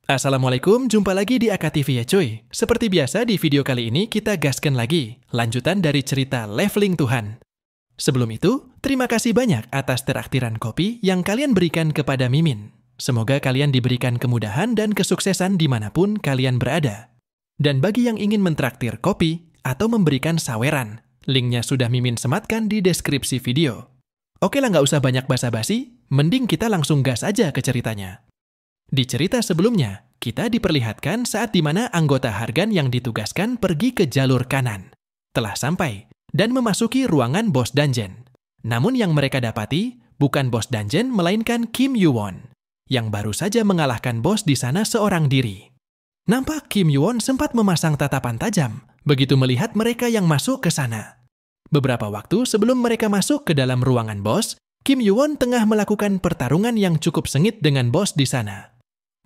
Assalamualaikum, jumpa lagi di AKTV ya cuy. Seperti biasa di video kali ini kita gaskan lagi, lanjutan dari cerita Leveling Tuhan. Sebelum itu, terima kasih banyak atas terakhiran kopi yang kalian berikan kepada Mimin. Semoga kalian diberikan kemudahan dan kesuksesan dimanapun kalian berada. Dan bagi yang ingin mentraktir kopi atau memberikan saweran, linknya sudah Mimin sematkan di deskripsi video. Oke lah, nggak usah banyak basa-basi, mending kita langsung gas aja ke ceritanya. Di cerita sebelumnya, kita diperlihatkan saat di mana anggota Hargan yang ditugaskan pergi ke jalur kanan. Telah sampai dan memasuki ruangan bos dungeon. Namun yang mereka dapati bukan bos dungeon melainkan Kim Yuwon, yang baru saja mengalahkan bos di sana seorang diri. Nampak Kim Yuwon sempat memasang tatapan tajam begitu melihat mereka yang masuk ke sana. Beberapa waktu sebelum mereka masuk ke dalam ruangan bos, Kim Yuwon tengah melakukan pertarungan yang cukup sengit dengan bos di sana.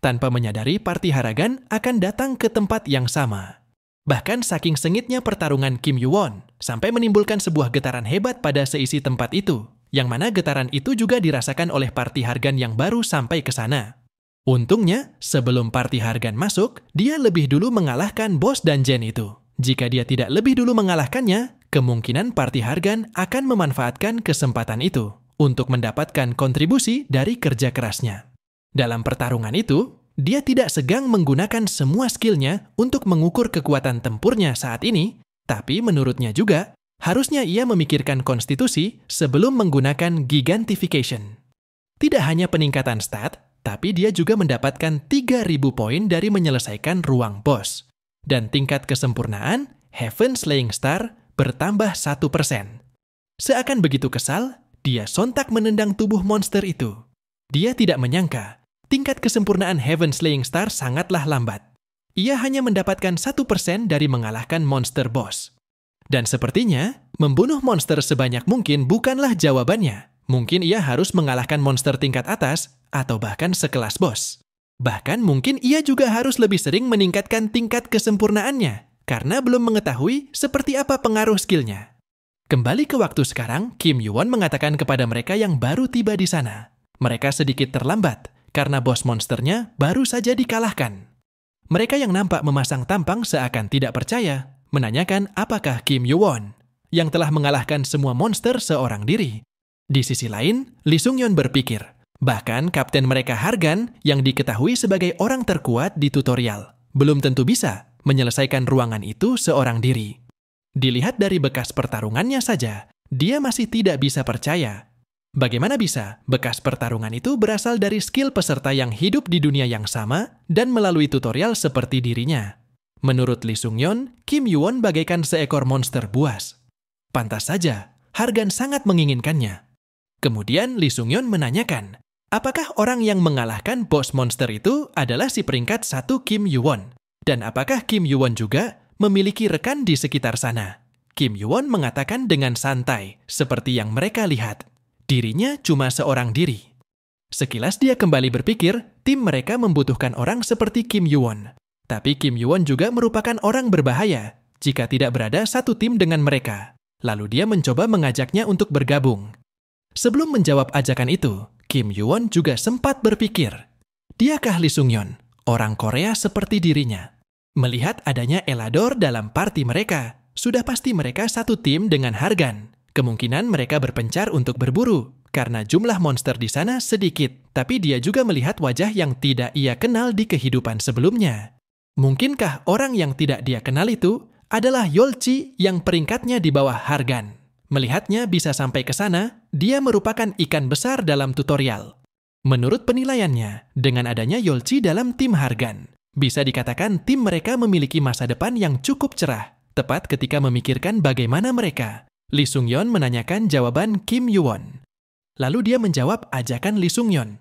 Tanpa menyadari party Hargan akan datang ke tempat yang sama. Bahkan saking sengitnya pertarungan Kim Yuwon, sampai menimbulkan sebuah getaran hebat pada seisi tempat itu, yang mana getaran itu juga dirasakan oleh party Hargan yang baru sampai ke sana. Untungnya, sebelum party Hargan masuk, dia lebih dulu mengalahkan bos dungeon itu. Jika dia tidak lebih dulu mengalahkannya, kemungkinan party Hargan akan memanfaatkan kesempatan itu untuk mendapatkan kontribusi dari kerja kerasnya. Dalam pertarungan itu, dia tidak segan menggunakan semua skillnya untuk mengukur kekuatan tempurnya saat ini, tapi menurutnya juga, harusnya ia memikirkan konstitusi sebelum menggunakan gigantification. Tidak hanya peningkatan stat, tapi dia juga mendapatkan 3.000 poin dari menyelesaikan ruang boss. Dan tingkat kesempurnaan, Heaven Slaying Star, bertambah 1%. Seakan begitu kesal, dia sontak menendang tubuh monster itu. Dia tidak menyangka, tingkat kesempurnaan Heaven Slaying Star sangatlah lambat. Ia hanya mendapatkan 1% dari mengalahkan monster boss. Dan sepertinya, membunuh monster sebanyak mungkin bukanlah jawabannya. Mungkin ia harus mengalahkan monster tingkat atas, atau bahkan sekelas boss. Bahkan mungkin ia juga harus lebih sering meningkatkan tingkat kesempurnaannya, karena belum mengetahui seperti apa pengaruh skillnya. Kembali ke waktu sekarang, Kim Yuwon mengatakan kepada mereka yang baru tiba di sana. Mereka sedikit terlambat, karena bos monsternya baru saja dikalahkan. Mereka yang nampak memasang tampang seakan tidak percaya, menanyakan apakah Kim Yuwon, yang telah mengalahkan semua monster seorang diri. Di sisi lain, Lee Sung-yeon berpikir, bahkan kapten mereka Hargan yang diketahui sebagai orang terkuat di tutorial, belum tentu bisa menyelesaikan ruangan itu seorang diri. Dilihat dari bekas pertarungannya saja, dia masih tidak bisa percaya. Bagaimana bisa bekas pertarungan itu berasal dari skill peserta yang hidup di dunia yang sama dan melalui tutorial seperti dirinya? Menurut Lee Sung-yeon, Kim Yuwon bagaikan seekor monster buas. Pantas saja, Hargan sangat menginginkannya. Kemudian Lee Sung-yeon menanyakan, apakah orang yang mengalahkan bos monster itu adalah si peringkat 1 Kim Yuwon? Dan apakah Kim Yuwon juga memiliki rekan di sekitar sana? Kim Yuwon mengatakan dengan santai, seperti yang mereka lihat. Dirinya cuma seorang diri. Sekilas dia kembali berpikir, tim mereka membutuhkan orang seperti Kim Yuwon. Tapi Kim Yuwon juga merupakan orang berbahaya jika tidak berada satu tim dengan mereka. Lalu dia mencoba mengajaknya untuk bergabung. Sebelum menjawab ajakan itu, Kim Yuwon juga sempat berpikir, diakah Lee Sung-yeon, orang Korea seperti dirinya? Melihat adanya Elador dalam party mereka, sudah pasti mereka satu tim dengan Hargan. Kemungkinan mereka berpencar untuk berburu, karena jumlah monster di sana sedikit, tapi dia juga melihat wajah yang tidak ia kenal di kehidupan sebelumnya. Mungkinkah orang yang tidak dia kenal itu adalah Yolchi yang peringkatnya di bawah Hargan? Melihatnya bisa sampai ke sana, dia merupakan ikan besar dalam tutorial. Menurut penilaiannya, dengan adanya Yolchi dalam tim Hargan, bisa dikatakan tim mereka memiliki masa depan yang cukup cerah, tepat ketika memikirkan bagaimana mereka. Lee Sung-yeon menanyakan jawaban Kim Yuwon. Lalu dia menjawab ajakan Lee Sung-yeon.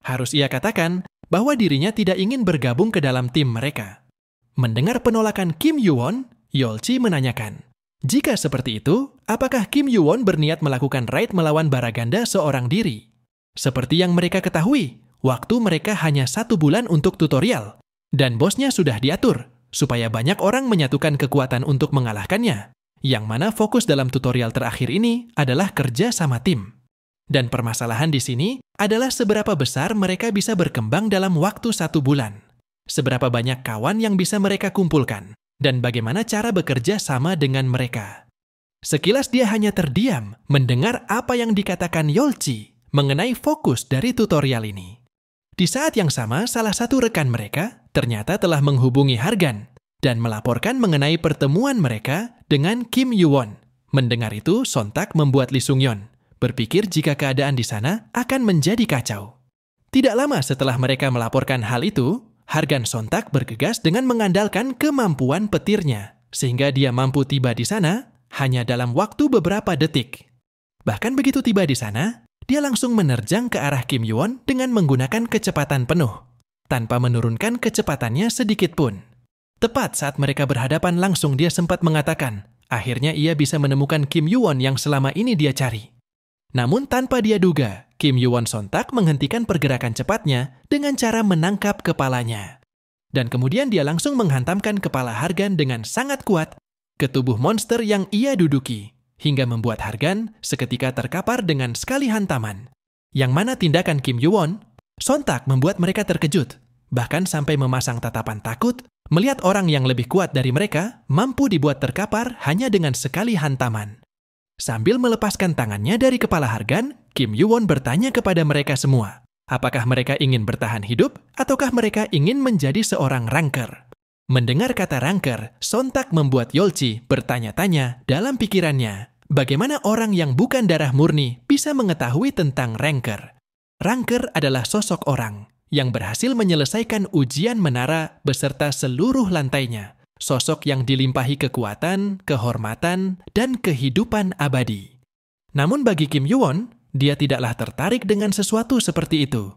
Harus ia katakan bahwa dirinya tidak ingin bergabung ke dalam tim mereka. Mendengar penolakan Kim Yuwon, Yolchi menanyakan, jika seperti itu, apakah Kim Yuwon berniat melakukan raid melawan Baraganda seorang diri? Seperti yang mereka ketahui, waktu mereka hanya 1 bulan untuk tutorial, dan bosnya sudah diatur, supaya banyak orang menyatukan kekuatan untuk mengalahkannya. Yang mana fokus dalam tutorial terakhir ini adalah kerja sama tim. Dan permasalahan di sini adalah seberapa besar mereka bisa berkembang dalam waktu 1 bulan. seberapa banyak kawan yang bisa mereka kumpulkan, dan bagaimana cara bekerja sama dengan mereka. Sekilas dia hanya terdiam mendengar apa yang dikatakan Yolci mengenai fokus dari tutorial ini. Di saat yang sama, salah satu rekan mereka ternyata telah menghubungi Hargan dan melaporkan mengenai pertemuan mereka dengan Kim Yuwon. Mendengar itu, sontak membuat Lee Sung-yeon berpikir jika keadaan di sana akan menjadi kacau. Tidak lama setelah mereka melaporkan hal itu, Hargan sontak bergegas dengan mengandalkan kemampuan petirnya, sehingga dia mampu tiba di sana hanya dalam waktu beberapa detik. Bahkan begitu tiba di sana, dia langsung menerjang ke arah Kim Yuwon dengan menggunakan kecepatan penuh, tanpa menurunkan kecepatannya sedikit pun. Tepat saat mereka berhadapan langsung dia sempat mengatakan, akhirnya ia bisa menemukan Kim Yuwon yang selama ini dia cari. Namun tanpa dia duga, Kim Yuwon sontak menghentikan pergerakan cepatnya dengan cara menangkap kepalanya. Dan kemudian dia langsung menghantamkan kepala Hargan dengan sangat kuat ke tubuh monster yang ia duduki, hingga membuat Hargan seketika terkapar dengan sekali hantaman. Yang mana tindakan Kim Yuwon sontak membuat mereka terkejut, bahkan sampai memasang tatapan takut melihat orang yang lebih kuat dari mereka mampu dibuat terkapar hanya dengan sekali hantaman. Sambil melepaskan tangannya dari kepala Hargan, Kim Yuwon bertanya kepada mereka semua, apakah mereka ingin bertahan hidup ataukah mereka ingin menjadi seorang ranker. Mendengar kata ranker, sontak membuat Yolci bertanya-tanya dalam pikirannya, bagaimana orang yang bukan darah murni bisa mengetahui tentang ranker. Ranker adalah sosok orang yang berhasil menyelesaikan ujian menara beserta seluruh lantainya. Sosok yang dilimpahi kekuatan, kehormatan, dan kehidupan abadi. Namun bagi Kim Yuwon, dia tidaklah tertarik dengan sesuatu seperti itu.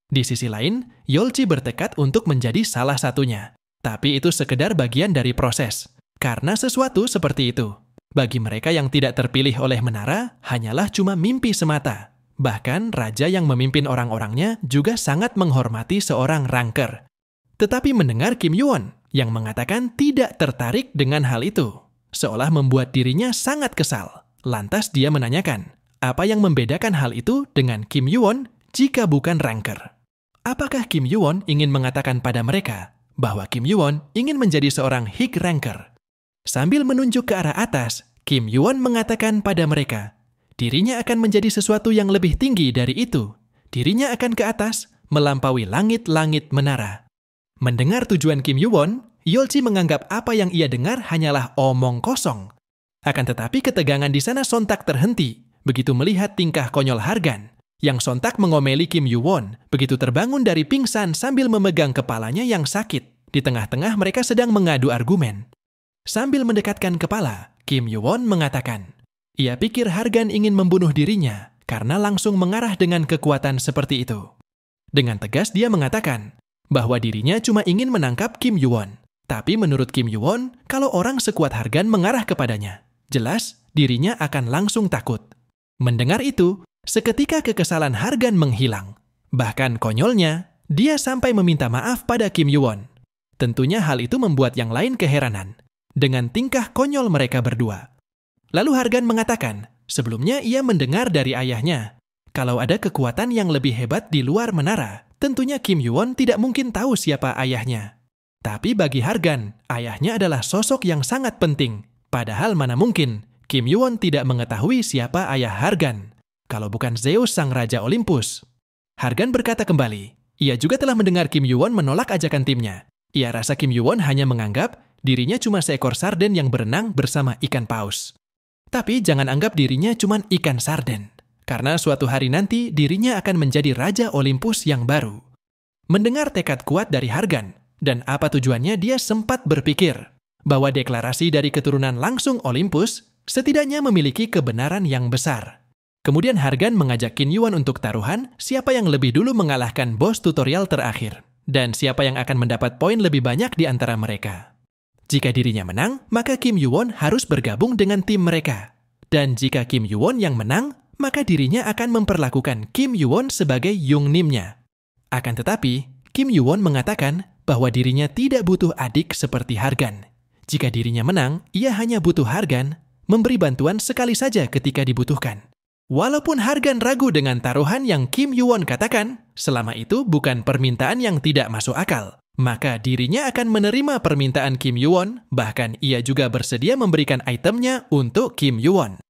Di sisi lain, Yolci bertekad untuk menjadi salah satunya. Tapi itu sekedar bagian dari proses. Karena sesuatu seperti itu, bagi mereka yang tidak terpilih oleh menara, hanyalah cuma mimpi semata. Bahkan raja yang memimpin orang-orangnya juga sangat menghormati seorang ranker. Tetapi mendengar Kim Yuwon yang mengatakan tidak tertarik dengan hal itu, seolah membuat dirinya sangat kesal. Lantas dia menanyakan, apa yang membedakan hal itu dengan Kim Yuwon jika bukan ranker? Apakah Kim Yuwon ingin mengatakan pada mereka bahwa Kim Yuwon ingin menjadi seorang high ranker? Sambil menunjuk ke arah atas, Kim Yuwon mengatakan pada mereka, dirinya akan menjadi sesuatu yang lebih tinggi dari itu. Dirinya akan ke atas, melampaui langit-langit menara. Mendengar tujuan Kim Yuwon, Yolci menganggap apa yang ia dengar hanyalah omong kosong. Akan tetapi ketegangan di sana sontak terhenti begitu melihat tingkah konyol Hargan, yang sontak mengomeli Kim Yuwon begitu terbangun dari pingsan sambil memegang kepalanya yang sakit. Di tengah-tengah mereka sedang mengadu argumen. Sambil mendekatkan kepala, Kim Yuwon mengatakan, ia pikir Hargan ingin membunuh dirinya karena langsung mengarah dengan kekuatan seperti itu. Dengan tegas dia mengatakan bahwa dirinya cuma ingin menangkap Kim Yuwon. Tapi menurut Kim Yuwon, kalau orang sekuat Hargan mengarah kepadanya, jelas dirinya akan langsung takut. Mendengar itu, seketika kekesalan Hargan menghilang. Bahkan konyolnya, dia sampai meminta maaf pada Kim Yuwon. Tentunya hal itu membuat yang lain keheranan dengan tingkah konyol mereka berdua. Lalu Hargan mengatakan, sebelumnya ia mendengar dari ayahnya, kalau ada kekuatan yang lebih hebat di luar menara, tentunya Kim Yuwon tidak mungkin tahu siapa ayahnya. Tapi bagi Hargan, ayahnya adalah sosok yang sangat penting. Padahal mana mungkin Kim Yuwon tidak mengetahui siapa ayah Hargan, kalau bukan Zeus sang Raja Olympus. Hargan berkata kembali, ia juga telah mendengar Kim Yuwon menolak ajakan timnya. Ia rasa Kim Yuwon hanya menganggap dirinya cuma seekor sarden yang berenang bersama ikan paus. Tapi jangan anggap dirinya cuma ikan sarden. Karena suatu hari nanti dirinya akan menjadi Raja Olympus yang baru. Mendengar tekad kuat dari Hargan, dan apa tujuannya dia sempat berpikir bahwa deklarasi dari keturunan langsung Olympus setidaknya memiliki kebenaran yang besar. Kemudian Hargan mengajak Kim Yuwon untuk taruhan siapa yang lebih dulu mengalahkan bos tutorial terakhir, dan siapa yang akan mendapat poin lebih banyak di antara mereka. Jika dirinya menang, maka Kim Yuwon harus bergabung dengan tim mereka. Dan jika Kim Yuwon yang menang, maka dirinya akan memperlakukan Kim Yuwon sebagai Yungnim-nya. Akan tetapi, Kim Yuwon mengatakan bahwa dirinya tidak butuh adik seperti Hargan. Jika dirinya menang, ia hanya butuh Hargan memberi bantuan sekali saja ketika dibutuhkan. Walaupun Hargan ragu dengan taruhan yang Kim Yuwon katakan, selama itu bukan permintaan yang tidak masuk akal. maka dirinya akan menerima permintaan Kim Yoo-won, bahkan ia juga bersedia memberikan itemnya untuk Kim Yoo-won.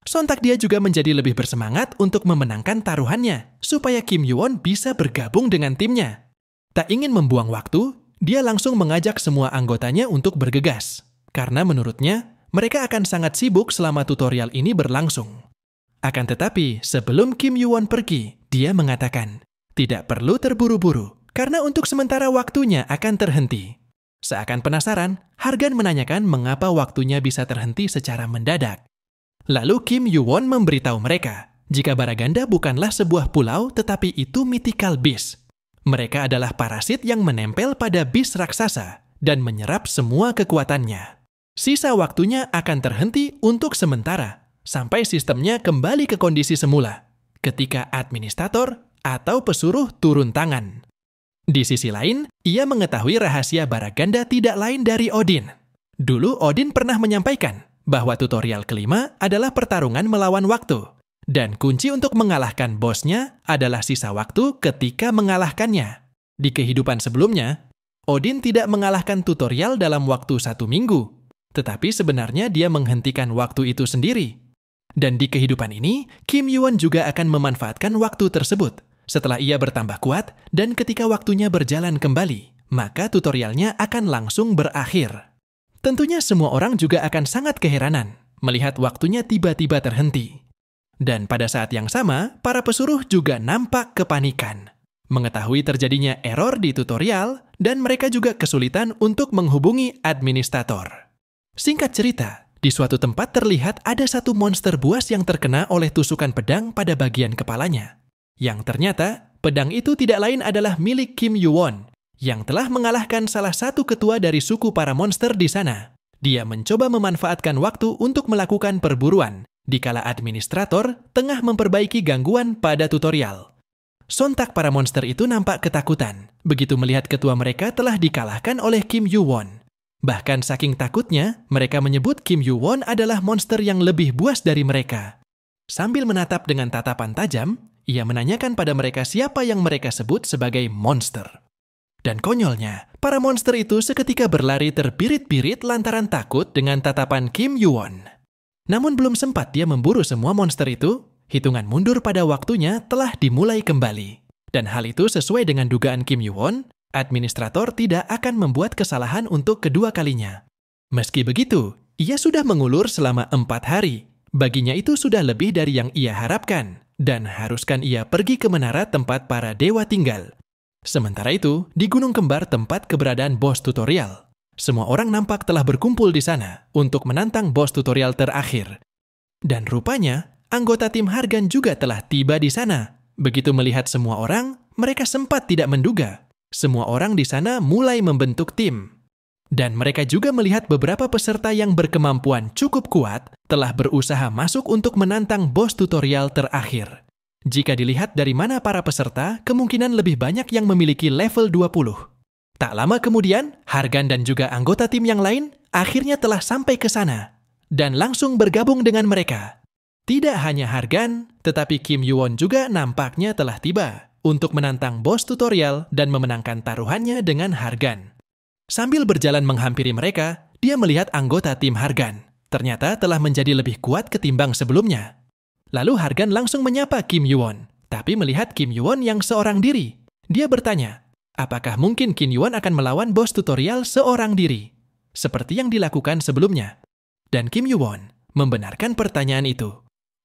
Sontak dia juga menjadi lebih bersemangat untuk memenangkan taruhannya, supaya Kim Yoo-won bisa bergabung dengan timnya. Tak ingin membuang waktu, dia langsung mengajak semua anggotanya untuk bergegas, karena menurutnya, mereka akan sangat sibuk selama tutorial ini berlangsung. Akan tetapi, sebelum Kim Yoo-won pergi, dia mengatakan, tidak perlu terburu-buru, karena untuk sementara waktunya akan terhenti. Seakan penasaran, Hargan menanyakan mengapa waktunya bisa terhenti secara mendadak. Lalu Kim Yoo-won memberitahu mereka, jika Baraganda bukanlah sebuah pulau tetapi itu mythical beast. Mereka adalah parasit yang menempel pada bis raksasa dan menyerap semua kekuatannya. Sisa waktunya akan terhenti untuk sementara, sampai sistemnya kembali ke kondisi semula, ketika administrator atau pesuruh turun tangan. Di sisi lain, ia mengetahui rahasia Baraganda tidak lain dari Odin. Dulu Odin pernah menyampaikan bahwa tutorial kelima adalah pertarungan melawan waktu, dan kunci untuk mengalahkan bosnya adalah sisa waktu ketika mengalahkannya. Di kehidupan sebelumnya, Odin tidak mengalahkan tutorial dalam waktu 1 minggu, tetapi sebenarnya dia menghentikan waktu itu sendiri. Dan di kehidupan ini, Kim Yoo-won juga akan memanfaatkan waktu tersebut. Setelah ia bertambah kuat, dan ketika waktunya berjalan kembali, maka tutorialnya akan langsung berakhir. Tentunya semua orang juga akan sangat keheranan melihat waktunya tiba-tiba terhenti. Dan pada saat yang sama, para pesuruh juga nampak kepanikan. Mengetahui terjadinya error di tutorial, dan mereka juga kesulitan untuk menghubungi administrator. Singkat cerita, di suatu tempat terlihat ada satu monster buas yang terkena oleh tusukan pedang pada bagian kepalanya. Yang ternyata, pedang itu tidak lain adalah milik Kim Yoo-won, yang telah mengalahkan salah satu ketua dari suku para monster di sana. Dia mencoba memanfaatkan waktu untuk melakukan perburuan, dikala administrator tengah memperbaiki gangguan pada tutorial. Sontak para monster itu nampak ketakutan, begitu melihat ketua mereka telah dikalahkan oleh Kim Yoo-won. Bahkan saking takutnya, mereka menyebut Kim Yoo-won adalah monster yang lebih buas dari mereka. Sambil menatap dengan tatapan tajam, ia menanyakan pada mereka siapa yang mereka sebut sebagai monster. Dan konyolnya, para monster itu seketika berlari terbirit-birit lantaran takut dengan tatapan Kim Yoo-won. Namun belum sempat dia memburu semua monster itu, hitungan mundur pada waktunya telah dimulai kembali. Dan hal itu sesuai dengan dugaan Kim Yoo-won, administrator tidak akan membuat kesalahan untuk kedua kalinya. Meski begitu, ia sudah mengulur selama 4 hari. Baginya itu sudah lebih dari yang ia harapkan, dan haruskan ia pergi ke menara tempat para dewa tinggal. Sementara itu, di Gunung Kembar tempat keberadaan bos tutorial, semua orang nampak telah berkumpul di sana untuk menantang bos tutorial terakhir. Dan rupanya, anggota tim Hargan juga telah tiba di sana. Begitu melihat semua orang, mereka sempat tidak menduga. Semua orang di sana mulai membentuk tim. Dan mereka juga melihat beberapa peserta yang berkemampuan cukup kuat telah berusaha masuk untuk menantang bos tutorial terakhir. Jika dilihat dari mana para peserta, kemungkinan lebih banyak yang memiliki level 20. Tak lama kemudian, Hargan dan juga anggota tim yang lain akhirnya telah sampai ke sana dan langsung bergabung dengan mereka. Tidak hanya Hargan, tetapi Kim Yoo-won juga nampaknya telah tiba untuk menantang bos tutorial dan memenangkan taruhannya dengan Hargan. Sambil berjalan menghampiri mereka, dia melihat anggota tim Hargan. Ternyata telah menjadi lebih kuat ketimbang sebelumnya. Lalu Hargan langsung menyapa Kim Yoo-won, tapi melihat Kim Yoo-won yang seorang diri, dia bertanya, apakah mungkin Kim Yoo-won akan melawan bos tutorial seorang diri, seperti yang dilakukan sebelumnya? Dan Kim Yoo-won membenarkan pertanyaan itu.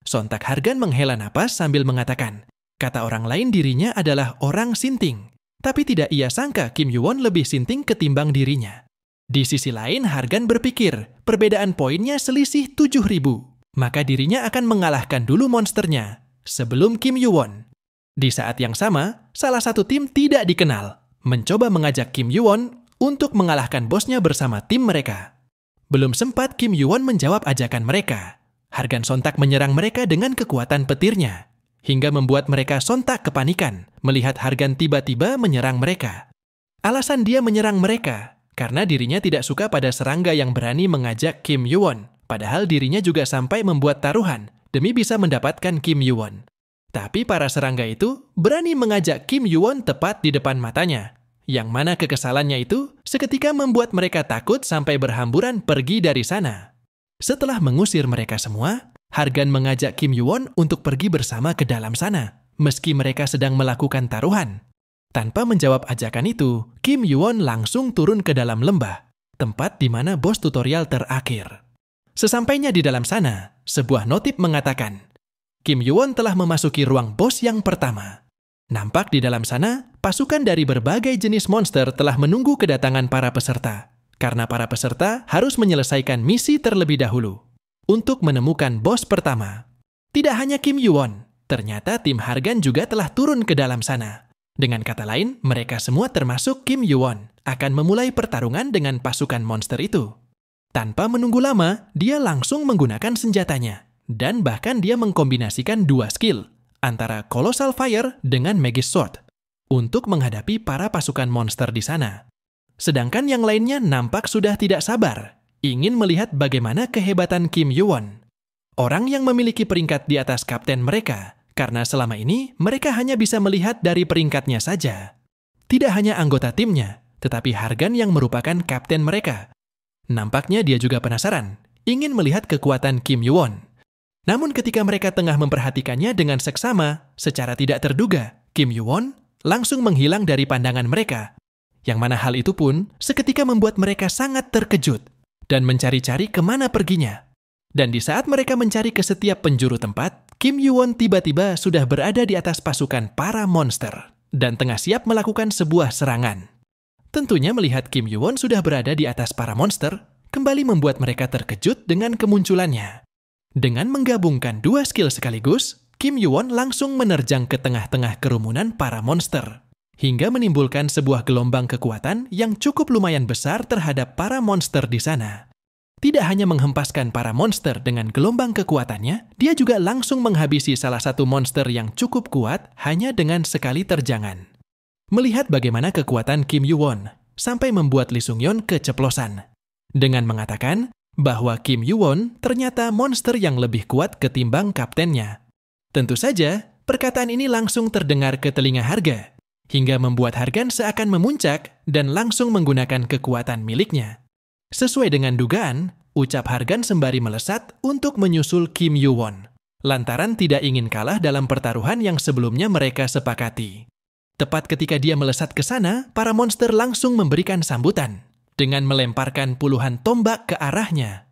Sontak Hargan menghela napas sambil mengatakan, kata orang lain dirinya adalah orang sinting, tapi tidak ia sangka Kim Yoo-won lebih sinting ketimbang dirinya. Di sisi lain, Hargan berpikir perbedaan poinnya selisih 7.000. Maka dirinya akan mengalahkan dulu monsternya sebelum Kim Yoo-won. Di saat yang sama, salah satu tim tidak dikenal mencoba mengajak Kim Yoo-won untuk mengalahkan bosnya bersama tim mereka. Belum sempat Kim Yoo-won menjawab ajakan mereka, Hargan sontak menyerang mereka dengan kekuatan petirnya, hingga membuat mereka sontak kepanikan melihat Hargan tiba-tiba menyerang mereka. Alasan dia menyerang mereka karena dirinya tidak suka pada serangga yang berani mengajak Kim Yoo-won. Padahal dirinya juga sampai membuat taruhan demi bisa mendapatkan Kim Yoo-won. Tapi para serangga itu berani mengajak Kim Yoo-won tepat di depan matanya. yang mana kekesalannya itu seketika membuat mereka takut sampai berhamburan pergi dari sana. Setelah mengusir mereka semua, Hargan mengajak Kim Yoo-won untuk pergi bersama ke dalam sana, meski mereka sedang melakukan taruhan. Tanpa menjawab ajakan itu, Kim Yoo-won langsung turun ke dalam lembah, tempat di mana bos tutorial terakhir. Sesampainya di dalam sana, sebuah notif mengatakan, Kim Yoo-won telah memasuki ruang bos yang pertama. Nampak di dalam sana, pasukan dari berbagai jenis monster telah menunggu kedatangan para peserta, karena para peserta harus menyelesaikan misi terlebih dahulu untuk menemukan bos pertama. Tidak hanya Kim Yoo-won, ternyata tim Hargan juga telah turun ke dalam sana. Dengan kata lain, mereka semua termasuk Kim Yoo-won akan memulai pertarungan dengan pasukan monster itu. Tanpa menunggu lama, dia langsung menggunakan senjatanya, dan bahkan dia mengkombinasikan dua skill, antara Colossal Fire dengan Magus Sword, untuk menghadapi para pasukan monster di sana. Sedangkan yang lainnya nampak sudah tidak sabar, ingin melihat bagaimana kehebatan Kim Yoo-won, orang yang memiliki peringkat di atas kapten mereka, karena selama ini mereka hanya bisa melihat dari peringkatnya saja. Tidak hanya anggota timnya, tetapi Hargan yang merupakan kapten mereka. Nampaknya dia juga penasaran, ingin melihat kekuatan Kim Yoo-won. Namun ketika mereka tengah memperhatikannya dengan seksama, secara tidak terduga, Kim Yoo-won langsung menghilang dari pandangan mereka. Yang mana hal itu pun seketika membuat mereka sangat terkejut dan mencari-cari kemana perginya. Dan di saat mereka mencari ke setiap penjuru tempat, Kim Yoo-won tiba-tiba sudah berada di atas pasukan para monster dan tengah siap melakukan sebuah serangan. Tentunya melihat Kim Yoo-won sudah berada di atas para monster, kembali membuat mereka terkejut dengan kemunculannya. Dengan menggabungkan dua skill sekaligus, Kim Yoo-won langsung menerjang ke tengah-tengah kerumunan para monster, hingga menimbulkan sebuah gelombang kekuatan yang cukup lumayan besar terhadap para monster di sana. Tidak hanya menghempaskan para monster dengan gelombang kekuatannya, dia juga langsung menghabisi salah satu monster yang cukup kuat hanya dengan sekali terjangan. Melihat bagaimana kekuatan Kim Yoo-won, sampai membuat Lee Sung-yeon keceplosan, dengan mengatakan bahwa Kim Yoo-won ternyata monster yang lebih kuat ketimbang kaptennya. Tentu saja, perkataan ini langsung terdengar ke telinga Harga, hingga membuat Hargan seakan memuncak dan langsung menggunakan kekuatan miliknya. Sesuai dengan dugaan, ucap Hargan sembari melesat untuk menyusul Kim Yoo-won, lantaran tidak ingin kalah dalam pertaruhan yang sebelumnya mereka sepakati. Tepat ketika dia melesat ke sana, para monster langsung memberikan sambutan dengan melemparkan puluhan tombak ke arahnya.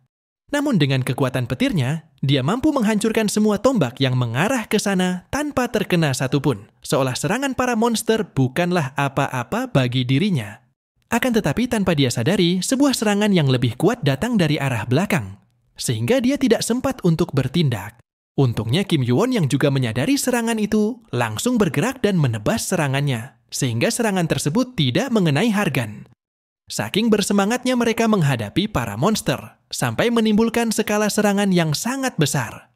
Namun dengan kekuatan petirnya, dia mampu menghancurkan semua tombak yang mengarah ke sana tanpa terkena satupun, seolah serangan para monster bukanlah apa-apa bagi dirinya. Akan tetapi tanpa dia sadari, sebuah serangan yang lebih kuat datang dari arah belakang, sehingga dia tidak sempat untuk bertindak. Untungnya Kim Yoo-won yang juga menyadari serangan itu, langsung bergerak dan menebas serangannya, sehingga serangan tersebut tidak mengenai Hargan. Saking bersemangatnya mereka menghadapi para monster, sampai menimbulkan skala serangan yang sangat besar,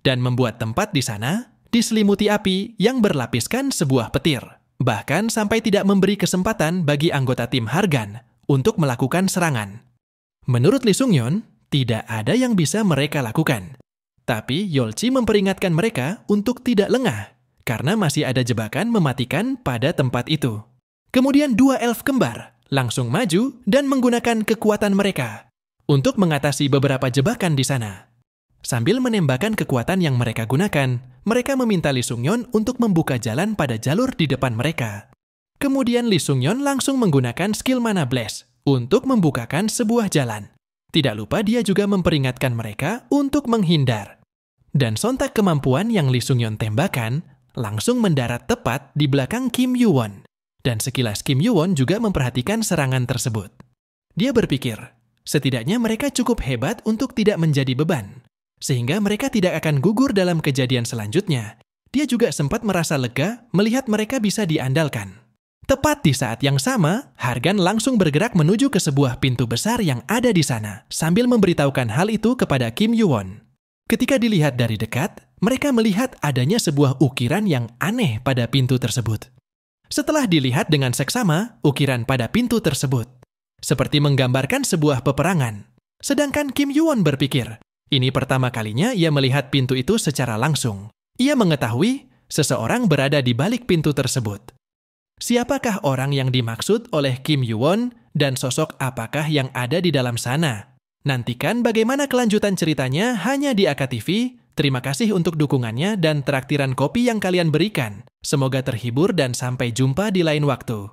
dan membuat tempat di sana diselimuti api yang berlapiskan sebuah petir, bahkan sampai tidak memberi kesempatan bagi anggota tim Hargan untuk melakukan serangan. Menurut Lee Sung-yeon, tidak ada yang bisa mereka lakukan. Tapi Yeolchi memperingatkan mereka untuk tidak lengah, karena masih ada jebakan mematikan pada tempat itu. Kemudian dua elf kembar langsung maju dan menggunakan kekuatan mereka untuk mengatasi beberapa jebakan di sana. Sambil menembakkan kekuatan yang mereka gunakan, mereka meminta Lee Sung-yeon untuk membuka jalan pada jalur di depan mereka. Kemudian Lee Sung-yeon langsung menggunakan skill Mana Blast untuk membukakan sebuah jalan. Tidak lupa dia juga memperingatkan mereka untuk menghindar. Dan sontak kemampuan yang Lee Sung-yeon tembakan langsung mendarat tepat di belakang Kim Yoo-won. Dan sekilas Kim Yoo-won juga memperhatikan serangan tersebut. Dia berpikir, setidaknya mereka cukup hebat untuk tidak menjadi beban, sehingga mereka tidak akan gugur dalam kejadian selanjutnya. Dia juga sempat merasa lega melihat mereka bisa diandalkan. Tepat di saat yang sama, Hargan langsung bergerak menuju ke sebuah pintu besar yang ada di sana, sambil memberitahukan hal itu kepada Kim Yoo-won. Ketika dilihat dari dekat, mereka melihat adanya sebuah ukiran yang aneh pada pintu tersebut. Setelah dilihat dengan seksama, ukiran pada pintu tersebut seperti menggambarkan sebuah peperangan. Sedangkan Kim Yoo-won berpikir, ini pertama kalinya ia melihat pintu itu secara langsung. Ia mengetahui seseorang berada di balik pintu tersebut. Siapakah orang yang dimaksud oleh Kim Yoo-won dan sosok apakah yang ada di dalam sana? Nantikan bagaimana kelanjutan ceritanya hanya di AKTV. Terima kasih untuk dukungannya dan traktiran kopi yang kalian berikan. Semoga terhibur dan sampai jumpa di lain waktu.